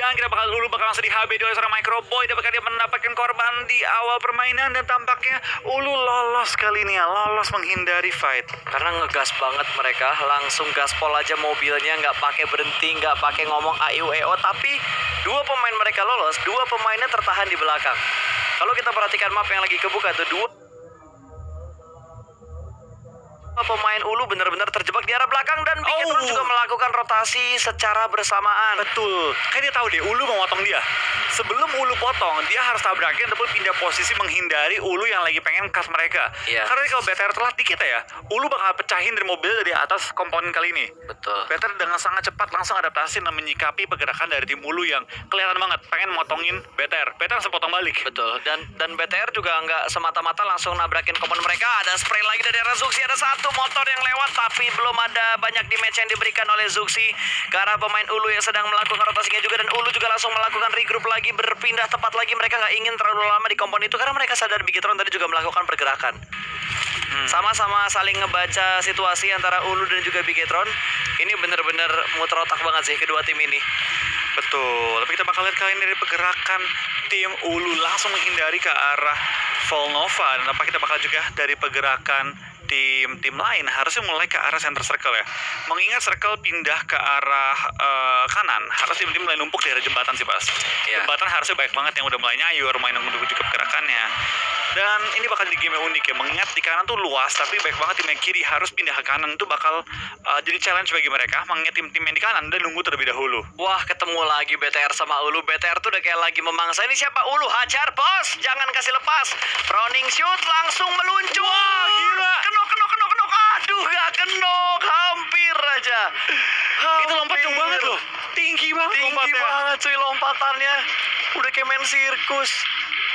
Dan kita bakal langsung di HB oleh seorang Microboy. Apakah dia mendapatkan korban di awal permainan. Dan tampaknya Ulu lolos kali ini ya. Lolos menghindari fight. Karena ngegas banget mereka. Langsung gaspol aja mobilnya. Nggak pakai berhenti, nggak pakai ngomong AIUEO. Tapi dua pemain mereka lolos. Dua pemainnya tertahan di belakang. Kalau kita perhatikan map yang lagi kebuka tuh, dua pemain Ulu benar-benar terjebak di arah belakang. Dan Bigetron juga melakukan rotasi secara bersamaan. Betul. Kayak dia tahu deh Ulu mau motong dia. Sebelum Ulu potong, dia harus tabrakin ataupun pindah posisi menghindari Ulu yang lagi pengen kas mereka. Iya. Karena kalau BTR telat dikit ya, Ulu bakal pecahin dari mobil dari atas komponen kali ini. Betul. BTR dengan sangat cepat langsung adaptasi dan menyikapi pergerakan dari tim Ulu yang kelihatan banget pengen motongin BTR. BTR langsung potong balik. Betul. Dan BTR juga nggak semata-mata langsung nabrakin komponen mereka. Ada spray lagi dari arah Zuxi. Ada satu motor yang lewat, tapi belum ada banyak damage yang diberikan oleh Zuxi ke arah pemain Ulu yang sedang melakukan rotasinya juga. Dan Ulu juga langsung melakukan regroup lagi, berpindah tempat lagi. Mereka nggak ingin terlalu lama di komponen itu karena mereka sadar Bigetron tadi juga melakukan pergerakan. Sama-sama saling ngebaca situasi antara Ulu dan juga Bigetron. Ini bener-bener muter otak banget sih kedua tim ini. Betul. Tapi kita bakal lihat kali ini dari pergerakan tim Ulu langsung menghindari ke arah Volnova. Dan apa kita bakal juga dari pergerakan tim lain harusnya mulai ke arah center circle ya. Mengingat circle pindah ke arah kanan, harus tim mulai numpuk di arah jembatan sih pas. Iya. Jembatan harusnya baik banget yang udah mulai nyayur, main menuju juga pergerakannya. Dan ini bakal jadi game yang unik ya. Mengingat di kanan tuh luas, tapi baik banget tim yang kiri harus pindah ke kanan itu bakal jadi challenge bagi mereka. Mengingat tim-tim yang di kanan dan nunggu terlebih dahulu. Wah, ketemu lagi BTR sama Ulu. BTR tuh udah kayak lagi memangsa. Ini siapa? Ulu, hajar bos. Jangan kasih lepas. Proning shoot langsung meluncur. Wah, gila. Kenok. Aduh, gak kenok. Hampir aja. Itu lompat jauh banget loh. Tinggi banget lompatnya. Cuy lompatannya. Udah kayak main sirkus.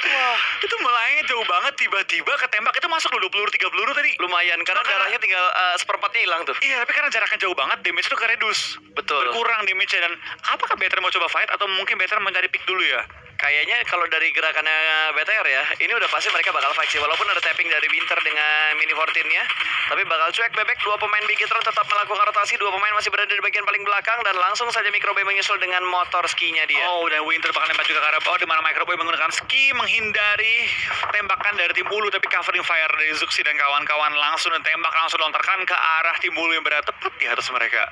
Wah, Itu melayangnya jauh banget, tiba-tiba ketembak. Itu masuk loh 2 peluru, 3 peluru tadi. lumayan karena darahnya tinggal seperempatnya hilang tuh. Iya, tapi karena jaraknya jauh banget, damage itu keredus. Betul. Berkurang damage-nya. Dan apakah BTR mau coba fight atau mungkin BTR mencari pick dulu ya? Kayaknya kalau dari gerakannya BTR ya, ini udah pasti mereka bakal fight sih. Walaupun ada tapping dari Winter dengan Mini 14-nya, tapi bakal cuek bebek. Dua pemain Bigetron tetap melakukan rotasi. Dua pemain masih berada di bagian paling belakang. Dan langsung saja Microboy menyusul dengan motor skinya dia. Oh, dan Winter bakal nembak juga ke arah bawah, di mana Microboy menggunakan ski menghindari tembakan dari tim Ulu, tapi covering fire dari Zuxi dan kawan-kawan langsung dan tembak langsung lontarkan ke arah tim Ulu yang berada tepat di atas mereka.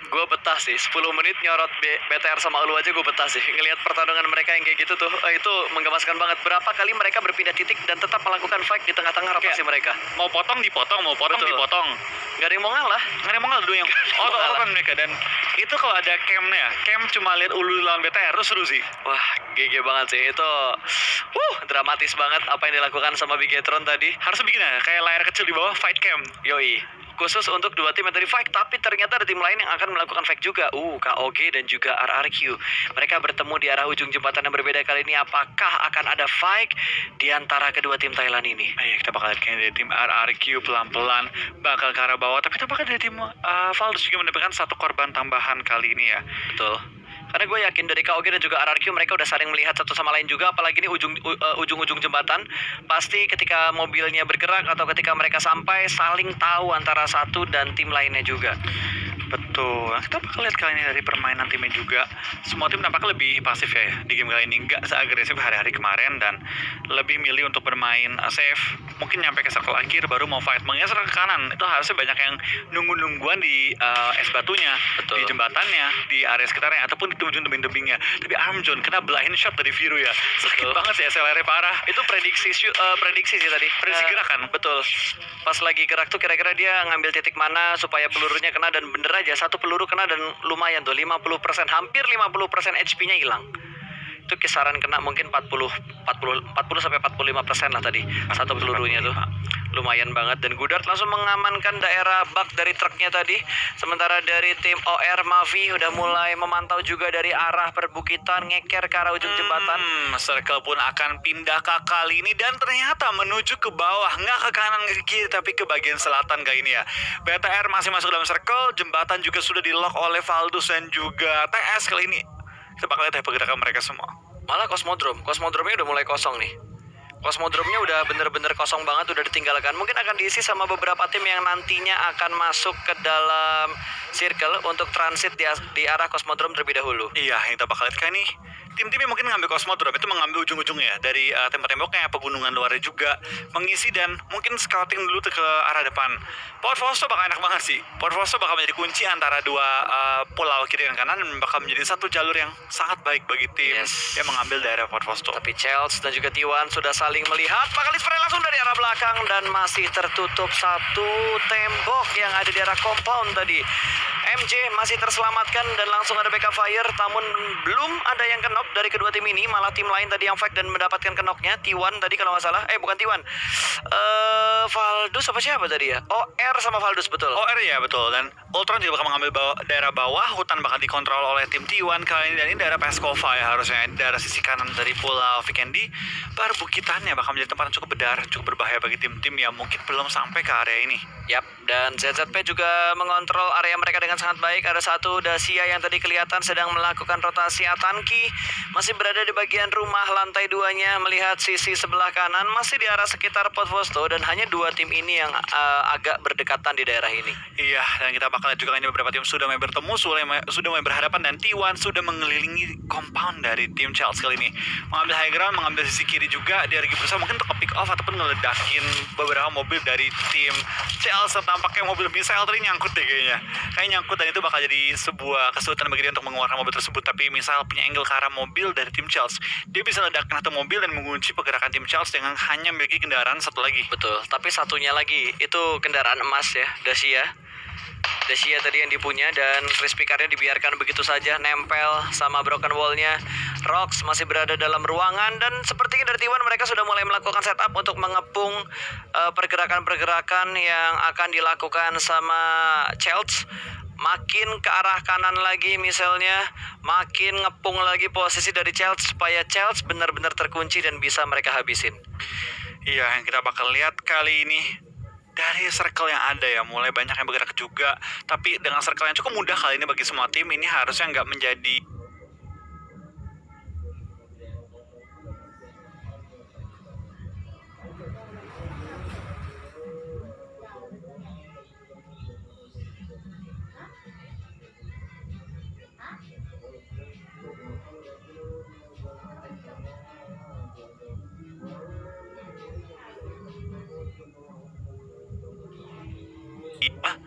Gue betah sih, 10 menit nyorot BTR sama Ulu aja gue betah sih. Ngelihat pertarungan mereka yang kayak gitu tuh, itu menggemaskan banget. Berapa kali mereka berpindah titik dan tetap melakukan fight di tengah-tengah rotasi mereka. Mau potong dipotong, mau potong Betul. dipotong. Gak ada yang mau ngalah. Nggak ada yang mau ngalah dulu yang otot-ototan mereka. Dan itu kalau ada campnya, camp cuma lihat Ulu lawan BTR, itu seru sih. Wah, GG banget sih. Itu dramatis banget apa yang dilakukan sama Bigetron tadi. Harusnya bikin ya, kayak layar kecil di bawah fight camp. Yoi, khusus untuk dua tim yang tadi fight, tapi ternyata ada tim lain yang akan melakukan fight juga. KOG dan juga RRQ. Mereka bertemu di arah ujung jembatan yang berbeda kali ini. Apakah akan ada fight di antara kedua tim Thailand ini? Ayo kita bakal lihat kayaknya dari tim RRQ pelan-pelan bakal ke arah bawah. Tapi tampaknya dari tim Valdus juga mendapatkan satu korban tambahan kali ini ya. Betul. Karena gue yakin dari KOG dan juga RRQ mereka udah saling melihat satu sama lain juga. Apalagi ini ujung-ujung jembatan. Pasti ketika mobilnya bergerak atau ketika mereka sampai, saling tahu antara satu dan tim lainnya juga. Betul. Nah, kita bakal lihat kali ini dari permainan timnya juga. Semua tim nampaknya lebih pasif ya di game kali ini. Nggak seagresif hari-hari kemarin dan lebih milih untuk bermain safe. Mungkin nyampe ke circle akhir baru mau fight. Mengingat circle ke kanan itu harusnya banyak yang nunggu-nungguan di es batunya. Betul. Di jembatannya, di area sekitarnya, ataupun di ujung tebing-tebingnya. Tapi Armjon kena blind shot dari Viru ya. Sakit Betul. banget sih SLR-nya parah. Itu prediksi sih tadi. Prediksi gerakan. Betul. Pas lagi gerak tuh kira-kira dia ngambil titik mana supaya pelurunya kena, dan bener aja satu peluru kena dan lumayan tuh 50%, hampir 50% HP-nya hilang. Itu kisaran kena mungkin 40 sampai 45% lah tadi satu pelurunya tuh. Lumayan banget. Dan Gudard langsung mengamankan daerah bak dari truknya tadi. Sementara dari tim OR Mavi udah mulai memantau juga dari arah perbukitan, ngeker ke arah ujung jembatan. Circle pun akan pindah ke kali ini dan ternyata menuju ke bawah, nggak ke kanan ke kiri tapi ke bagian selatan kali ini ya. BTR masih masuk dalam circle, jembatan juga sudah di lock oleh Valdus dan juga TS kali ini. Kita bakal lihat ya pergerakan mereka semua. Malah Cosmodrome-nya udah mulai kosong nih. Kosmodrome-nya udah bener-bener kosong banget, udah ditinggalkan. Mungkin akan diisi sama beberapa tim yang nantinya akan masuk ke dalam circle untuk transit di arah Kosmodrome terlebih dahulu. Iya, yang kita bakal lihat kan nih, tim-tim yang mungkin ngambil Cosmodrome itu mengambil ujung-ujungnya dari tembok-temboknya, pegunungan luarnya juga mengisi dan mungkin scouting dulu tuh ke arah depan. Port Vosto bakal enak banget sih. Port Vosto bakal menjadi kunci antara dua pulau kiri dan kanan dan bakal menjadi satu jalur yang sangat baik bagi tim yang mengambil daerah Port Vosto. Tapi Chelsea dan juga T1 sudah saling melihat. Bakal spray langsung dari arah belakang dan masih tertutup satu tembok yang ada di arah compound tadi. MJ masih terselamatkan dan langsung ada backup fire, namun belum ada yang knock dari kedua tim ini. Malah tim lain tadi yang fight dan mendapatkan knocknya. T1 tadi kalau nggak salah, bukan T1, Valdus apa siapa tadi ya? OR sama Valdus, betul. OR ya betul, dan Ultron juga bakal mengambil daerah bawah. Hutan bakal dikontrol oleh tim T1 kali ini, dan ini daerah Peskova ya harusnya, daerah sisi kanan dari Pulau Vikendi. Perbukitannya bakal menjadi tempat yang cukup cukup berbahaya bagi tim-tim yang mungkin belum sampai ke area ini. Yap, dan ZZP juga mengontrol area mereka dengan sangat baik. Ada satu Dacia yang tadi kelihatan sedang melakukan rotasi. Atanki masih berada di bagian rumah lantai 2-nya, melihat sisi sebelah kanan masih di arah sekitar Port Vosto, dan hanya dua tim ini yang agak berdekatan di daerah ini. Iya, dan kita bakal lihat juga ini beberapa tim sudah mulai bertemu, sudah mulai berhadapan, dan T1 sudah mengelilingi compound dari tim Chelsea kali ini. Mengambil high ground, mengambil sisi kiri juga. Dia lagi berusaha mungkin untuk pick off ataupun ngeledakin beberapa mobil dari tim Chelsea. Tampaknya mobil missile tadi nyangkut deh kayaknya. Kayak nyangkut, dan itu bakal jadi sebuah kesulitan bagi dia untuk mengeluarkan mobil tersebut. Tapi misal punya angle ke arah mobil dari tim Chelsea, dia bisa ledakin satu mobil dan mengunci pergerakan tim Chelsea dengan hanya memiliki kendaraan satu lagi. Betul, tapi satunya lagi itu kendaraan emas ya, Dacia tadi yang dipunya, dan crispy car-nya dibiarkan begitu saja nempel sama broken wall-nya. Rox masih berada dalam ruangan, dan sepertinya dari T1 mereka sudah mulai melakukan setup untuk mengepung pergerakan-pergerakan yang akan dilakukan sama Chelsea. Makin ke arah kanan lagi misalnya, makin ngepung lagi posisi dari Chelsea supaya Chelsea benar-benar terkunci dan bisa mereka habisin. Iya, yang kita bakal lihat kali ini dari circle yang ada ya, mulai banyak yang bergerak juga. Tapi dengan circle yang cukup mudah kali ini bagi semua tim, ini harusnya nggak menjadi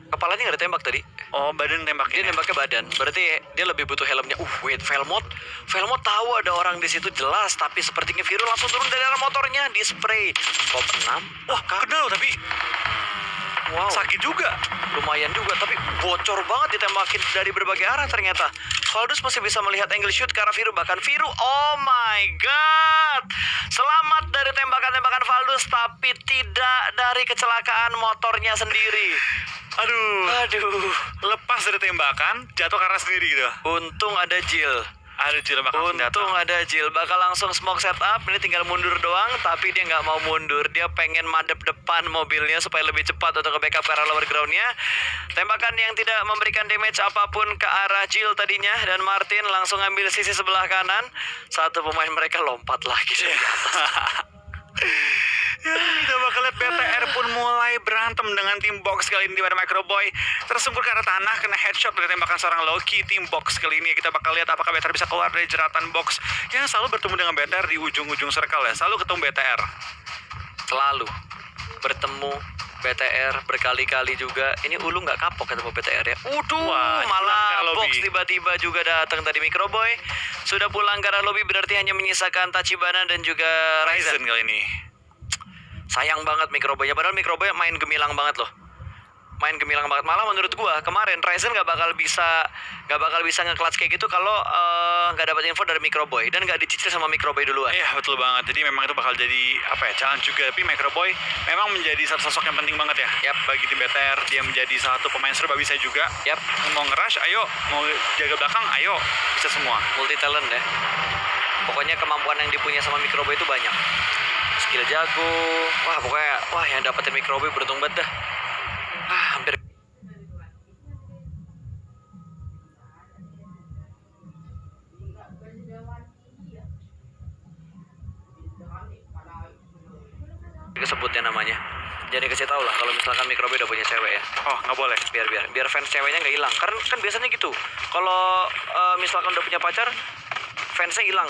Kepalanya nggak ada tembak tadi. oh badan Dia tembaknya. nembaknya badan, berarti dia lebih butuh helmnya. Wait, Velmot tahu ada orang di situ jelas, tapi sepertinya Viru langsung turun dari arah motornya, di spray. Top 6. Wah, kenal tapi Wow, sakit juga. lumayan juga, tapi bocor banget ditembakin dari berbagai arah ternyata. Valdus masih bisa melihat angle shoot ke arah Viru, bahkan Viru, oh my god, selamat dari tembakan-tembakan Valdus, tapi tidak dari kecelakaan motornya sendiri. Aduh, lepas dari tembakan, jatuh karena sendiri gitu. Untung ada Jill. Ada Jill bakal langsung datang. Untung ada Jill, bakal langsung smoke setup. Ini tinggal mundur doang, tapi dia nggak mau mundur. Dia pengen madep depan mobilnya supaya lebih cepat untuk ke backup ke arah lower groundnya. Tembakan yang tidak memberikan damage apapun ke arah Jill tadinya, dan Martin langsung ambil sisi sebelah kanan. Satu pemain mereka lompat lagi dari atas. Ya, kita bakal lihat BTR pun mulai berantem dengan tim Box kali ini, di mana Microboy tersungkur ke arah tanah, kena headshot dari tembakan seorang Loki. Tim Box kali ini kita bakal lihat apakah BTR bisa keluar dari jeratan Box yang selalu bertemu dengan BTR di ujung-ujung circle ya. Selalu ketemu BTR. Selalu bertemu BTR berkali-kali juga. Ini Ulu nggak kapok ketemu BTR ya. Wah, Malah pulang ke Box lobby. tiba-tiba juga datang tadi. Microboy sudah pulang ke arah lobby, berarti hanya menyisakan Tachibana dan juga Ryzen Ryzen. kali ini. Sayang banget Microboy-nya, padahal Microboy main gemilang banget loh. Malah menurut gua kemarin Ryzen nggak bakal bisa nge-clutch kayak gitu kalau nggak dapat info dari Microboy dan nggak dicicil sama Microboy duluan. Iya, betul banget. Jadi memang itu bakal jadi challenge juga. Tapi Microboy memang menjadi satu sosok yang penting banget ya. Yap. Bagi tim BTR, dia menjadi satu pemain serba bisa juga. Yap, Mau nge-rush, ayo. Mau jaga belakang, ayo. Bisa semua. multi talent ya. Pokoknya kemampuan yang dipunya sama Microboy itu banyak. Skill jago. Wah, yang dapetin Microboy beruntung banget dah. Hampir Kesebutnya namanya. Jadi kasih tau lah kalau misalkan Microbe udah punya cewek ya. Oh, nggak boleh. Biar fans ceweknya nggak hilang. Karena kan biasanya gitu. Kalau misalkan udah punya pacar, fansnya hilang.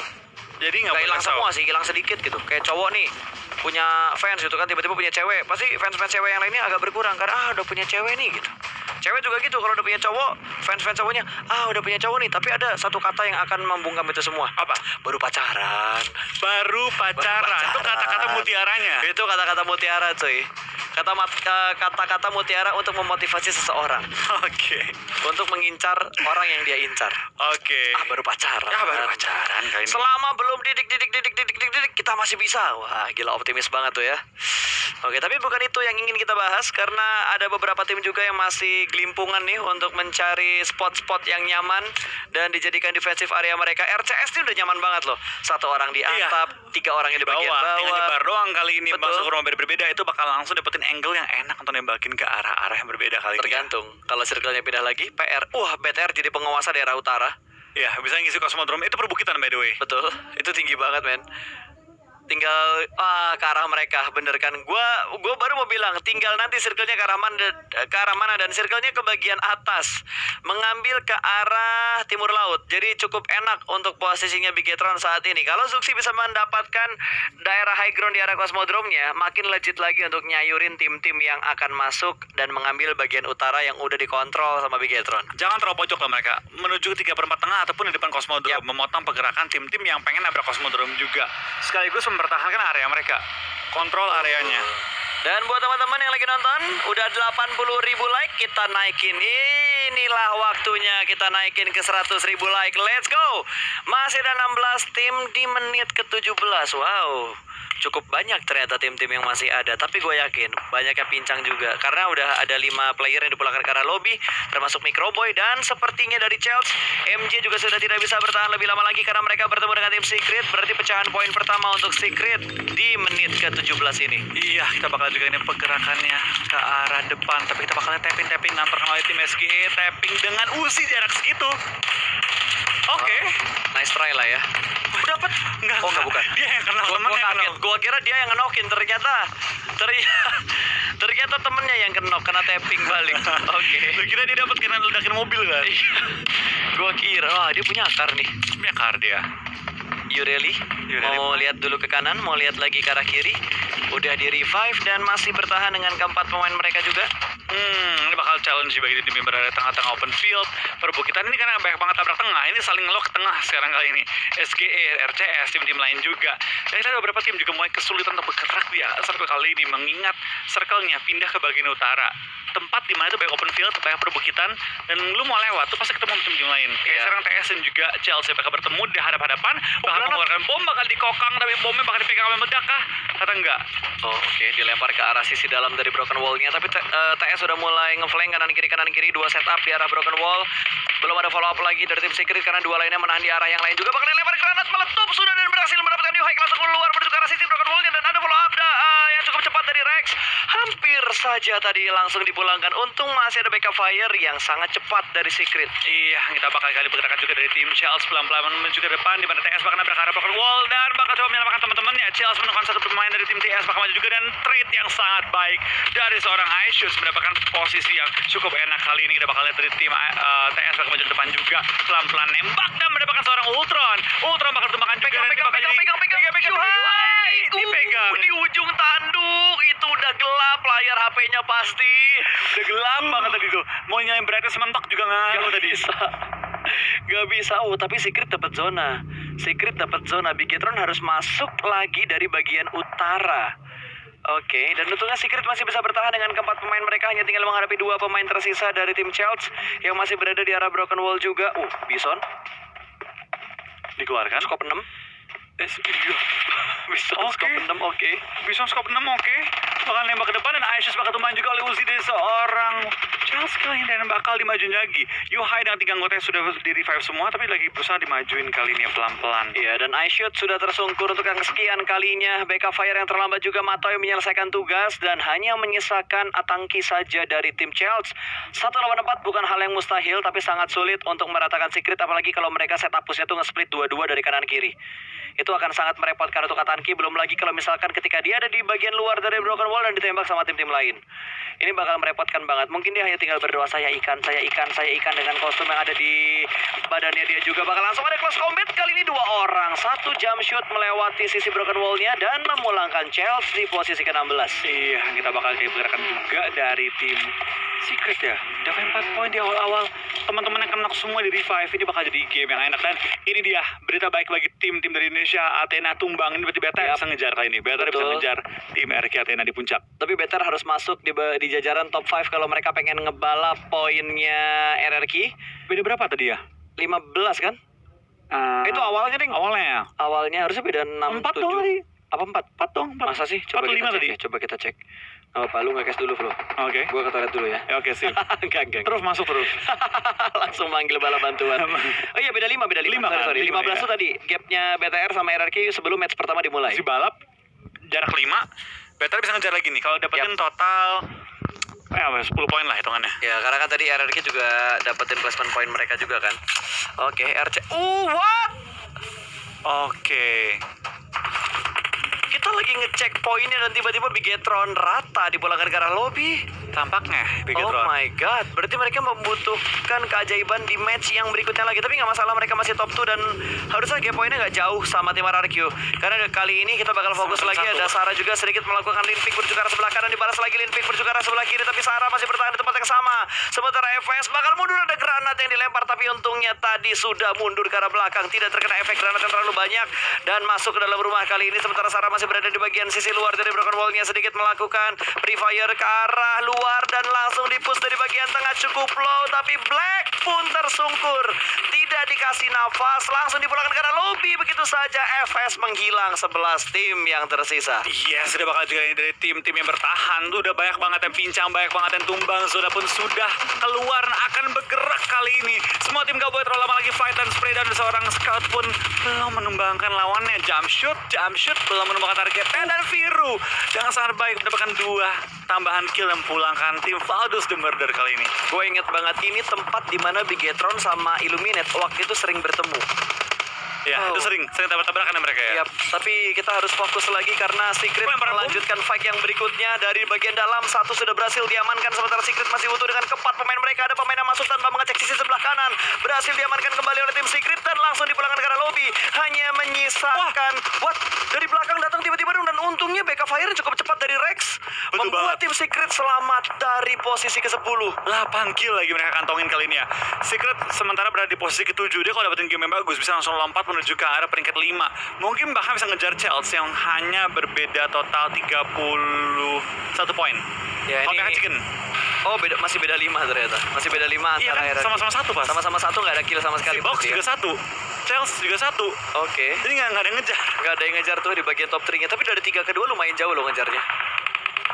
Jadi nggak Nggak boleh hilang kasih tahu. semua sih, hilang sedikit gitu. Kayak cowok nih punya fans gitu kan, tiba-tiba punya cewek, pasti fans-fans cewek yang lainnya agak berkurang karena udah punya cewek nih gitu. Cewek juga gitu, kalau udah punya cowok, fans-fans cowoknya udah punya cowok nih, tapi ada satu kata yang akan membungkam itu semua. Apa? Baru pacaran. Baru pacaran. Itu kata-kata mutiaranya. Itu kata-kata mutiara cuy. Kata-kata mutiara untuk memotivasi seseorang, Oke. untuk mengincar orang yang dia incar. Oke. Baru pacaran. Baru pacaran kali ini. Selama belum didik, kita masih bisa. Wah, gila optimis banget tuh ya. Oke, tapi bukan itu yang ingin kita bahas karena ada beberapa tim juga yang masih gelimpungan nih untuk mencari spot-spot yang nyaman dan dijadikan defensive area mereka. RCS ini udah nyaman banget loh. Satu orang di atap, 3 orang yang di bagian Tinggal bawah. nyebar doang kali ini. Betul. Masuk ke rumah berbeda itu bakal langsung dapetin angle yang enak untuk nembakin ke arah-arah yang berbeda kali ini. Tergantung. Kalau circle-nya pindah lagi, PR. BTR jadi penguasa daerah utara. Ya, bisa ngisi kosmodrome. Itu perbukitan by the way. Betul, itu tinggi banget men. Tinggal ke arah mereka, bener kan? Gua baru mau bilang, tinggal nanti circle-nya ke arah mana dan circle-nya ke bagian atas, mengambil ke arah timur laut. Jadi cukup enak untuk posisinya Bigetron saat ini. Kalau Zuxi bisa mendapatkan daerah high ground di arah kosmodrome-nya, makin legit lagi untuk nyayurin tim-tim yang akan masuk dan mengambil bagian utara yang udah dikontrol sama Bigetron. Jangan terlalu pojok lah mereka. Menuju ke 3/4 tengah ataupun di depan kosmodrome. Yap. Memotong pergerakan tim-tim yang pengen nabrak kosmodrome juga. Sekaligus mempertahankan area mereka. Kontrol areanya. Dan buat teman-teman yang lagi nonton, udah 80.000 like, kita naikin. Inilah waktunya kita naikin ke 100.000 like. Let's go. Masih ada 16 tim di menit ke-17. Wow. Cukup banyak ternyata tim-tim yang masih ada. Tapi gue yakin banyak yang pincang juga. Karena udah ada 5 player yang dipulangkan ke arah lobby, termasuk Microboy. Dan sepertinya dari Chelsea, MJ juga sudah tidak bisa bertahan lebih lama lagi karena mereka bertemu dengan tim Secret. Berarti pecahan poin pertama untuk Secret di menit ke-17 ini. Iya, kita bakal juga ini pergerakannya ke arah depan. Tapi kita bakal tapping nantikan oleh tim SGE. Tapping dengan Uzi jarak segitu. Oke. Nice try lah ya. Dapat? Enggak. Oh, enggak, bukan. Dia yang kenal Gua temennya. kaget. Gua kira dia yang ngenokin, ternyata temennya yang kena tapping balik. Oke. Lu kira dia dapat kena ledakin mobil kan? Iya. Gua kira, wah dia punya akar nih. Punya kar dia. You really? Mau lihat dulu ke kanan, mau lihat lagi ke arah kiri. Udah di revive dan masih bertahan dengan keempat pemain mereka juga. Ini bakal challenge bagi tim yang berada di tengah-tengah open field. Perbukitan ini karena banyak banget tabrak tengah. Ini saling ngelok ke tengah sekarang kali ini. SGE, RCS, tim-tim lain juga. Dan kita ada beberapa tim juga mulai kesulitan untuk bergerak di circle kali ini. Mengingat circle-nya pindah ke bagian utara. Tempat di mana itu banyak open field, banyak perbukitan. Dan lu mau lewat, tuh pasti ketemu tim-tim lain. Kayak sekarang TS dan juga Chelsea bakal bertemu di hadap-hadapan. Bakal mengeluarkan bom, bakal dikokang. Tapi bomnya bakal dipegang oleh meledak kah? Atau enggak? Oh, oke. Dilempar ke arah sisi dalam dari broken wall-nya. Tapi TS sudah mulai ngeflank kanan kiri. 2 setup di arah broken wall. Belum ada follow up lagi dari tim Secret karena 2 lainnya menahan di arah yang lain juga. Bakal dilempar granat, meletup sudah dan berhasil mendapatkan new hike langsung keluar menuju ke arah sisi broken wall-nya. Dan ada follow up yang cukup cepat dari Rex. Hampir saja tadi langsung dipulangkan. Untung masih ada backup fire yang sangat cepat dari Secret. Iya, kita bakal kali pergerakan juga dari tim Chelsea pelan-pelan menuju ke depan di mana TS bakal nabrak arah broken wall dan bakal coba menyelamatkan teman-temannya. Chelsea menekan satu pemain dari tim TS bakal maju juga dan trade yang sangat baik dari seorang Aishus mendapatkan posisi yang cukup enak kali ini. Kita bakal lihat dari tim TS bakal maju ke depan juga pelan-pelan nembak dan mendapatkan seorang Ultron. Ultron bakal ditembakkan juga dan Pegang. dipegang. Di ujung tanduk itu udah gelap layar HP-nya pasti. Udah gelap banget tadi tuh. Mau nyalain brightness mentok juga nggak tadi. Gak bisa. Oh, tapi Secret dapat zona. Bigetron harus masuk lagi dari bagian utara. Oke, dan untungnya Secret masih bisa bertahan dengan keempat pemain mereka. Hanya tinggal menghadapi 2 pemain tersisa dari tim Chelsea yang masih berada di arah broken wall juga. Bison Dikeluarkan. skop 6. Bison Oke. skop 6. Oke. Bison skop 6 oke. Bakal nembak ke depan dan Aishus bakal tumbang juga oleh Uzi dari seorang Charles kali ini dan bakal dimajuin lagi. Yuhai dengan 3 anggotanya sudah di revive semua tapi lagi berusaha dimajuin kali ini pelan-pelan. Iya, dan Aishut sudah tersungkur untuk yang kesekian kalinya. Backup fire yang terlambat juga Matoy menyelesaikan tugas dan hanya menyisakan Atangki saja dari tim Chelsea. 1 lawan 4 bukan hal yang mustahil tapi sangat sulit untuk meratakan Secret apalagi kalau mereka setup pushnya tuh nge-split 2-2 dari kanan kiri. Itu itu akan sangat merepotkan untuk Katanki. Belum lagi kalau misalkan ketika dia ada di bagian luar dari Broken Wall dan ditembak sama tim-tim lain. Ini bakal merepotkan banget. Mungkin dia hanya tinggal berdoa, saya ikan dengan kostum yang ada di badannya dia juga. Bakal langsung ada close combat. Kali ini 2 orang. 1 jump shoot melewati sisi Broken Wall-nya dan memulangkan Chelsea di posisi ke-16. Iya, kita bakal kayak pergerakan juga dari tim Secret ya. Dapat 4 poin di awal-awal. Teman-teman yang kena semua di revive, ini bakal jadi game yang enak. Dan ini dia berita baik bagi tim-tim dari Indonesia. Athena tumbang, ini berarti BTR bisa ngejar kali ini. BTR bisa ngejar tim RQ Athena di puncak. Tapi BTR harus masuk di jajaran top 5 kalau mereka pengen ngebalap poinnya RRQ. Beda berapa tadi ya? 15 kan? Itu awalnya ding. Awalnya. Awalnya harusnya beda 6 4 dong 7. tadi. Apa 4? 4 dong. Masa sih? Coba 4 kita 5 cek tadi. ya. Coba kita cek. Gak apa-apa, lu nge-cash dulu, Flo. Oke. Gua ke toilet dulu ya. Ya, oke, sip. Enggak. Terus masuk terus. Langsung manggil bala bantuan. Oh iya, beda 5. Lima kan? Sorry. 15 Lima, tuh tadi. Gapnya BTR sama RRQ sebelum match pertama dimulai. Si balap jarak 5. BTR bisa ngejar lagi nih. Kalau dapetin total 10 poin lah hitungannya. Ya, karena kan tadi RRQ juga dapetin placement point mereka juga kan. Oke, RC. What? Oke. Kita lagi ngecek poinnya dan tiba-tiba Bigetron rata dipulangkan ke arah lobby. Tampaknya Oh Bigetron. my god, berarti mereka membutuhkan keajaiban di match yang berikutnya lagi. Tapi nggak masalah, mereka masih top 2 dan harusnya game poinnya nggak jauh sama tim RRQ. Karena kali ini kita bakal fokus Sama lagi. satu. Ada Sarah juga sedikit melakukan lean pick menuju ke arah sebelah kanan, dibalas lagi lean pick menuju ke arah sebelah kiri. Tapi Sarah masih bertahan di tempat yang sama. Sementara FS bakal mundur, ada granat yang dilempar. Tapi untungnya tadi sudah mundur ke arah belakang. Tidak terkena efek granat yang terlalu banyak. Dan masuk ke dalam rumah kali ini. Sementara Sarah masih berada di bagian sisi luar dari Broken Wall-nya, sedikit melakukan pre-fire ke arah luar dan langsung dipush dari bagian tengah cukup low, tapi Black pun tersungkur, tidak dikasih nafas, langsung dipulangkan ke arah lobby. Begitu saja FS menghilang 11 tim yang tersisa. Iya, sudah bakal juga ini dari tim-tim yang bertahan. Tuh udah banyak banget yang pincang, banyak banget yang tumbang. Zona pun sudah keluar dan akan bergerak kali ini. Semua tim gak boleh terlalu lama lagi fight dan spray, dan seorang scout pun belum menumbangkan lawannya. Jump shoot belum menumbangkan targetnya, dan Viru dengan sangat baik mendapatkan 2 tambahan kill dan pulangkan tim Valdus the Murder kali ini. Gue inget banget, ini tempat dimana Bigetron sama Illuminate waktu itu sering bertemu. Ya, itu sering tabrak-tabrakan ya mereka ya. Yap, tapi kita harus fokus lagi karena Secret Lemparan bom. melanjutkan fight yang berikutnya. Dari bagian dalam, 1 sudah berhasil diamankan, sementara Secret masih utuh dengan keempat pemain mereka. Ada pemain yang masuk tanpa mengecek sisi sebelah kanan. Berhasil diamankan kembali oleh tim Secret dan langsung dipulangkan ke arah lobby. Hanya menyisakan dari belakang datang tiba-tiba dan untungnya backup fire cukup cepat dari Rex. Betul Membuat banget. tim Secret selamat dari posisi ke-10. 8 kill lagi mereka kantongin kali ini ya. Secret sementara berada di posisi ke-7. Dia kalau dapetin game yang bagus bisa langsung lompat menuju ke arah peringkat 5. Mungkin bahkan bisa ngejar Chelsea yang hanya berbeda total 31 poin. Ya, Kalau ini- mereka chicken. Oh, masih beda 5 ternyata. Masih beda 5 Iya antara kan, RRQ. sama-sama 1 pas. Sama-sama 1, nggak ada kill sama sekali. Si Box berarti ya. juga 1. Chelsea juga 1. Oke. Jadi nggak ada yang ngejar. Nggak ada yang ngejar tuh di bagian top 3-nya. Tapi dari 3 ke 2 lumayan jauh loh ngejarnya.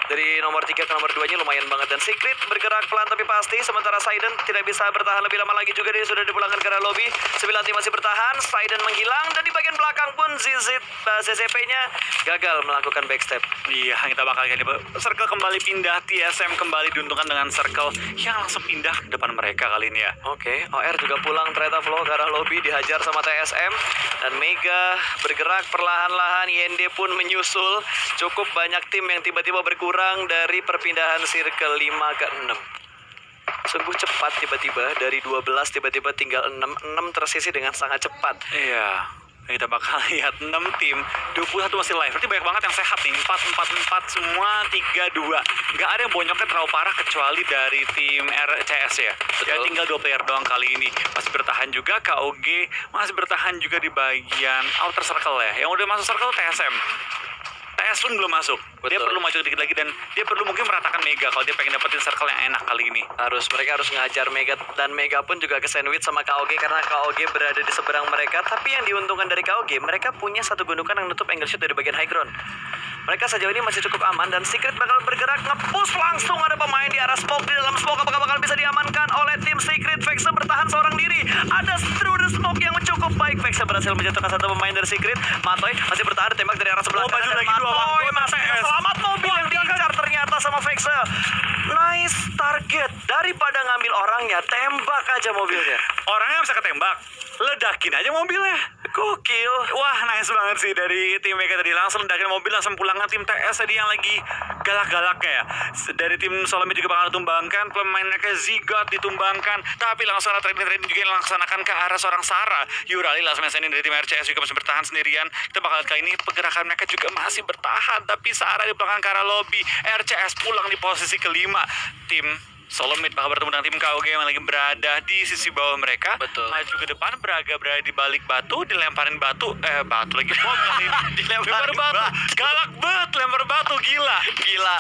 Dari nomor 3 ke nomor 2-nya lumayan banget. Dan Secret bergerak pelan tapi pasti. Sementara Saiden tidak bisa bertahan lebih lama lagi juga. Dia sudah dipulangkan ke arah lobby. 9 tim masih bertahan. Saiden menghilang. Dan di bagian belakang pun ZZP-nya gagal melakukan backstep. Iya, kita bakal ini circle kembali pindah, TSM kembali diuntungkan dengan circle yang langsung pindah ke depan mereka kali ini ya. Oke, OR juga pulang ternyata Flo ke arah lobby, dihajar sama TSM. Dan Mega bergerak perlahan-lahan, YND pun menyusul. Cukup banyak tim yang tiba-tiba berkurang dari perpindahan circle 5 ke 6. Sungguh cepat tiba-tiba, dari 12 tiba-tiba tinggal 6. 6 tersisi dengan sangat cepat. Iya, kita bakal lihat 6 tim, 21 masih live. Berarti banyak banget yang sehat nih, 4 semua, 3-2. Nggak ada yang bonyoknya terlalu parah kecuali dari tim RCS ya. Ya Betul. tinggal 2 player doang kali ini. Masih bertahan juga KOG, masih bertahan juga di bagian outer circle ya. Yang udah masuk circle TSM. TS pun belum masuk. Dia Betul. perlu maju dikit lagi dan dia perlu mungkin meratakan Mega kalau dia pengen dapetin circle yang enak kali ini. Mereka harus ngajar Mega, dan Mega pun juga ke sandwich sama KOG karena KOG berada di seberang mereka. Tapi yang diuntungkan dari KOG, mereka punya satu gundukan yang nutup angle shoot dari bagian high ground. Mereka sejauh ini masih cukup aman dan Secret bakal bergerak nge-push langsung. Ada pemain di arah smoke, di dalam smoke apakah bakal bisa diamankan oleh tim Secret. Vexa bertahan seorang diri. Ada through the smoke yang cukup baik. Vexa berhasil menjatuhkan satu pemain dari Secret. Matoy masih bertahan, ditembak dari arah sebelah Oh, maju kanan. lagi Dan dua orang. Matoy Dua masih TS. selamat, mobil yang diincar ternyata sama Vexa. Nice target. Daripada ngambil orangnya, tembak aja mobilnya. Orangnya bisa ketembak, ledakin aja mobilnya. Gokil. Wah, nice banget sih dari tim Mega tadi. Langsung ledakin mobil, langsung pulang ke tim TS tadi yang lagi galak-galaknya ya. Dari tim Solomid juga bakal ditumbangkan, pemainnya ke Zigot ditumbangkan, tapi langsung ada trading juga yang laksanakan ke arah seorang Sarah. Yurali last man standing dari tim RCS juga masih bertahan sendirian. Kita bakal lihat kali ini pergerakan mereka juga masih bertahan, tapi Sarah di belakang ke arah lobby. RCS pulang di posisi kelima. Tim Solomid bakal bertemu dengan tim KOG yang lagi berada di sisi bawah mereka. Betul. Maju ke depan, berada di balik batu, dilemparin batu, batu lagi bom kali ini. Dilempar Lempar batu. Galak banget lempar batu, gila. Gila.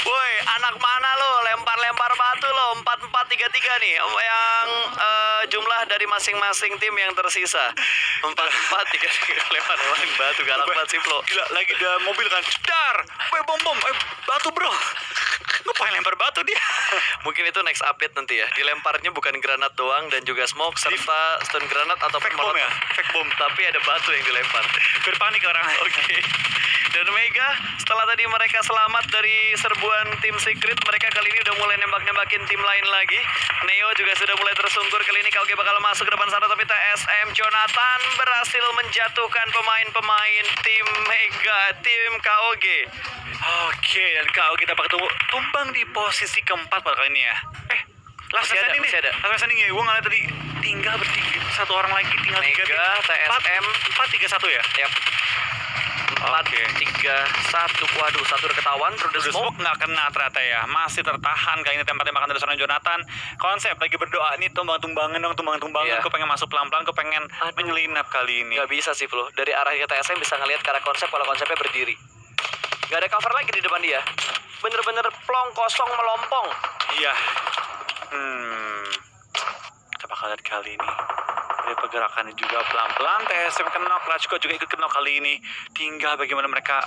Woi, anak mana lo? Lempar-lempar batu lo. 4-4-3-3 nih. Yang jumlah dari masing-masing tim yang tersisa. 4-4-3-3 lempar-lemparin batu. Galak banget sih, Flo. Gila, lagi ada mobil kan. Dar, bom, batu bro. Ngapain lempar batu dia? Mungkin itu next update nanti ya. Dilemparnya bukan granat doang dan juga smoke serta stun granat atau Fake bom ya? Fake bom. Tapi ada batu yang dilempar. Biar panik orang. Oke. Dan Mega, setelah tadi mereka selamat dari serbuan tim Secret, mereka kali ini udah mulai nembak-nembakin tim lain lagi. Neo juga sudah mulai tersungkur. Kali ini KOG bakal masuk ke depan sana, tapi TSM Jonathan berhasil menjatuhkan pemain-pemain tim Mega, tim KOG. Oke, dan kau kita bakal tumbang di posisi keempat pada kali ini ya. Last Masih ada, man standing masih nih. ada. Last man standing ya. Gue ngeliat tadi tinggal bertiga. Satu orang lagi tinggal Mega, tiga. TSM. 4-3-1 ya? Yap. 4-3-1. Waduh, satu udah ketahuan, terus Udah smoke. smoke nggak kena ternyata ya. Masih tertahan kali ini tembak-tembakan dari seorang Jonathan. Konsep lagi berdoa nih, tumbang-tumbangan dong, tumbang-tumbangan. Iya. Gue pengen masuk pelan-pelan, gue pengen Aduh. menyelinap kali ini. Gak bisa sih, Flo. Dari arah ke TSM bisa ngelihat ke arah konsep kalau konsepnya berdiri. Gak ada cover lagi di depan dia. Bener-bener plong, kosong, melompong. Iya. Kita bakal lihat kali ini. Dari pergerakannya juga pelan-pelan. TSM kena, Clutchco juga ikut kena kali ini. Tinggal bagaimana mereka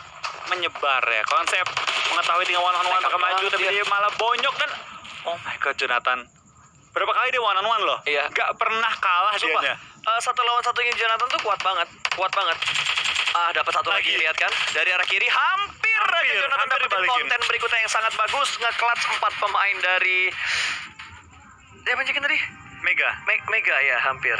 menyebar ya. Konsep mengetahui dengan one-on-one Nekat mereka maju, banget tapi dia. dia malah bonyok dan oh my god, Jonathan. Berapa kali dia one-on-one loh? Iya. Gak pernah kalah Sumpah, dianya. satu lawan satunya Jonathan tuh kuat banget. Kuat banget. Dapat satu lagi, Lagi. lihat kan? Dari arah kiri hampir aja Jonathan hampir dapetin dibalikin. konten berikutnya yang sangat bagus. Nge-clutch 4 pemain dari... Dia majikan tadi? Mega. Mega ya, hampir.